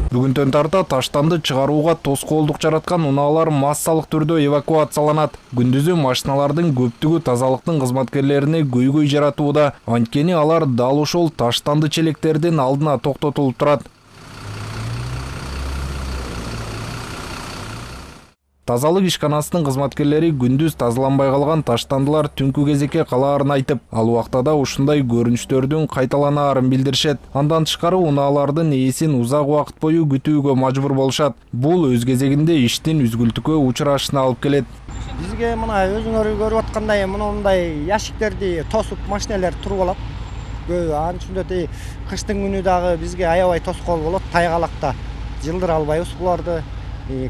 Бүгүнтөн тарта таштанды чыгарууга тоскоолдук жараткан унаалар массалык түрдө эвакуацияланат. Күндүзү машиналардын көптүгү тазалыктын кызматкерлерине көйгөй жаратууда. Анткени алар дал ошол таштанды челектердин алдына токтотулуп турат. Тазалык ишканасынын кызматкерлери күндүз тазаланбай калган таштандылар түнкү кезекке калаарын айтып, ал убактада ушундай көрүнүштөрдүн кайталанаарын билдиришет. Андан тышкары унаалардын ээсин узак убакыт бою күтүүгө мажбур болушат. Бул өз кезегинде иштин үзгүлтүккө учурашына алып келет. Бизге мына өзүңөр көрүп аткандай мындай ящиктерди тосуп машиналар туруп алат. Анын үчүндө кыштын күнү дагы бизге аябай тоскоол болот. Тайгалакта жылдыра албайбыз буларды.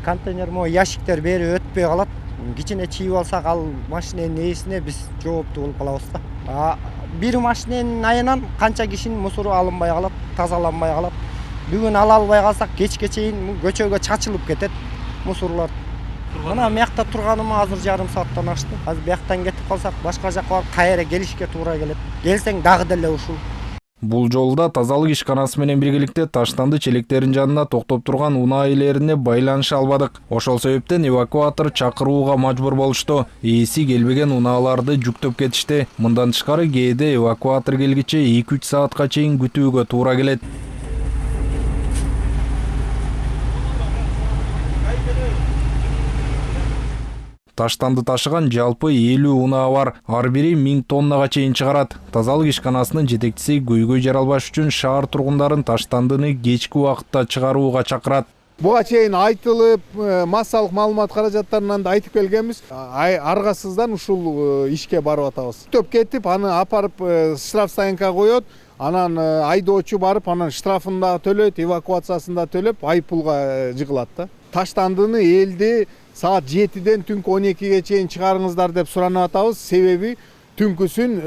Контейнер ящиктер бери өтпөй калат. Кичине чийип алсак, ал машинанын ээсине биз жооптуу болуп калабыз да. Бир машинанын айынан канча кишинин мусору алынбай калат, тазаланбай калат. Бүгүн ала албай калсак, кечке чейин көчөгө чачылып кетет мусорлор. Мына мыякта турганым азыр жарым сааттан ашты. Азыр бияктан кетип калсак, башка жакка барып кайра келишке туура келет. Келсең дагы деле ушул. Бул жолда тазалык ишканасы менен биргеликте таштанды челектерин жанына токтоп турган унаа ээлерине байланыша албадык. Ошол себептен эвакуатор чакырууга мажбур болушту. Ээси келбеген унааларды жүктөп кетишти. Мындан тышкары кээде эвакуатор келгиче 2-3 саатка чейин күтүүгө туура келет. Таштанды ташыган жалпы 50 унаа бар. Ар бири 1000 тоннага чейин чыгарат. Тазалык ишканасынын жетекчиси көйгөй жаралбаш үчүн шаар тургундарын таштандыны кечки убакытта чыгарууга чакырат. Буга чейин айтылып, массалык маалымат каражаттарынан да айтып келгенбиз. Аргасыздан ушул ишке барып атабыз. Төп кетип, аны апарып штраф стоянкага коет. Анан айдоочу барып, анан штрафын да төлөйт, эвакуациясын да төлөп, айыппулга жыгылат да. Таштандыны элди саат 7-ден түнкү 12-ге чейин чыгарыңыздар деп суранып атабыз. Себеби түнкүсүн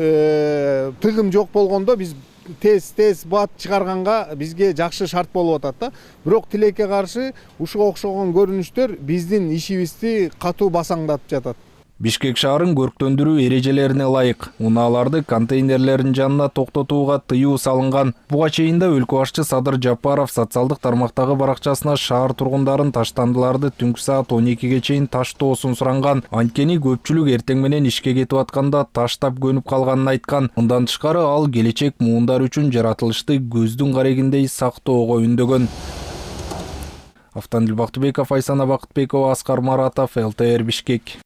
тыгым жок болгондо биз тез бат чыгарганга бизге жакшы шарт болуп атат да. Бирок тилекке каршы ушуга окшогон көрүнүштөр биздин ишибизди катуу басаңдатып жатат. Бишкек шаарын көрктөндүрүү эрежелерине ылайык унааларды контейнерлердин жанына токтотууга тыюу салынган. Буга чейин да өлкө башчы Садыр Жапаров социалдык тармактагы баракчасына шаар тургундарын таштандыларды түнкү саат 12-ге чейин таштоосун суранган. Анткени көпчүлүк эртең менен ишке кетип атканда таштап көнүп калганын айткан. Мындан тышкары ал келечек муундар үчүн жаратылышты көздүн карегиндей сактоого үндөгөн. Автандил Бактыбеков, Айсана Бакытбекова, Аскар Маратов, ЛТР Бишкек.